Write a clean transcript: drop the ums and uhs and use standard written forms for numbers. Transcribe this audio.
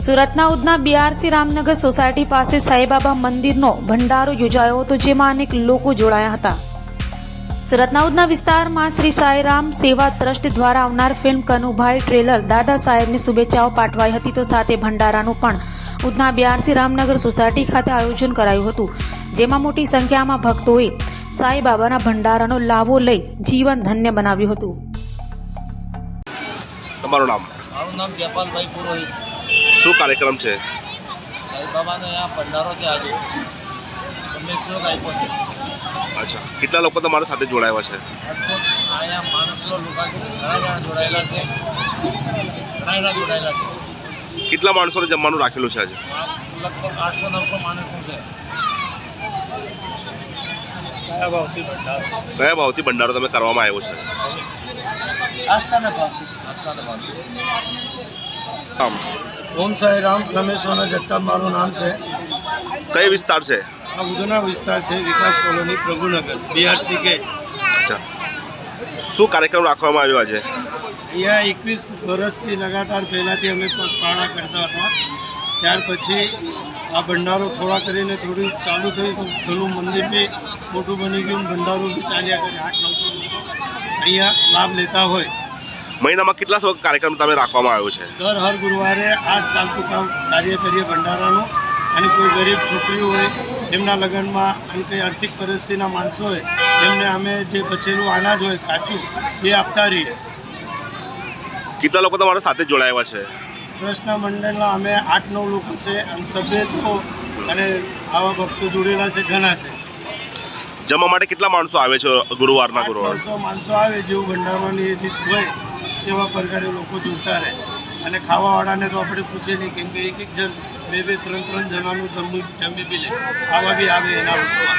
સુરતના Udhna BRC Ramnagar society પાસે સાંઈબાબા મંદિરનો ભંડારો યોજાયો હતો, જેમાં અનેક લોકો જોડાયા હતા. સુરતના ઉધના વિસ્તારમાં શ્રી સાંઈરામ સેવા ટ્રસ્ટ દ્વારા આવનાર ફિલ્મ કનુભાઈ ટ્રેલર દાદા સાહેબની શુભેચ્છાઓ પાઠવાઈ હતી. તો સાથે ભંડારાનું પણ ઉધના બીઆરસી રામનગર સોસાયટી ખાતે આયોજન કરાયું હતું, જેમાં મોટી સંખ્યામાં ભક્તોએ સાંઈબાબાના ભંડારાનો લાભો લઈ જીવન ધન્ય બનાવ્યું હતું. તમારું નામ? મારું નામ જયપાલભાઈ પુરોહિત. શું કાર્યક્રમ છે? સાંઈબાબાને આ ભંડારો છે. આજે તમને શું આપ્યો છે? અચ્છા, કેટલા લોકો તમારા સાથે જોડાયા છે? અહીંયા માણસો લોકો ઘણા જણા જોડાયેલા છે. કેટલા માણસોને જમવાનું રાખેલું છે આજે? લગભગ 800-900 માણસનું છે. કયા ભાવથી ભંડારો તમે કરવામાં આવ્યો છે? આસ્થાના ભાવથી. ઓમ સાંઈરામ રમેશવાના જગતાપ મારું નામ છે. કઈ વિસ્તાર છે? આ ઉધના વિસ્તાર છે, વિકાસ કોલોની, પ્રભુનગર, બીઆરસી કે. અચ્છા, શું કાર્યક્રમ રાખવામાં આવ્યો આજે? અહીંયા 21 વર્ષથી લગાતાર પહેલાંથી અમે પગપાળા કરતા હતા. ત્યાર પછી આ ભંડારો થોડા કરીને થોડું ચાલુ થયું, ઘણું મંદિર બી મોટું બની ગયું, ભંડારો બી ચાલ્યા કરે. 800-900 લોકો અહીંયા લાભ લેતા હોય. મહિનામાં કેટલા કાર્યક્રમ તમે રાખવામાં આવ્યો છે? દર હર ગુરુવારે આ ચાલતું કામ કાર્ય કરીએ ભંડારાનું. અને કોઈ ગરીબ છોકરીઓ હોય એમના લગ્નમાં અને કંઈ આર્થિક પરિસ્થિતિના માણસો હોય એમને અમે જે બચેલું અનાજ હોય કાચું એ આપતા રહીએ. કેટલા લોકો તમારા સાથે જોડાયા છે? ટ્રસ્ટના મંડળના અમે 8-9 લોકો છે અને સભ્યો અને આવા ભક્તો જોડેલા છે, ઘણા છે. જમવા માટે કેટલા માણસો આવે છે ગુરુવારના ગુરુવાર? 800 માણસો આવે, જેવું ભંડારવાની રીત હોય એવા પ્રકારે લોકો જોડતા રહે. અને ખાવાવાળાને તો આપણે પૂછીએ નહીં, કેમ કે એક જણ 2-3 જણાનું જમી બી લે. ખાવા બી આવે એના વસ્તુમાં.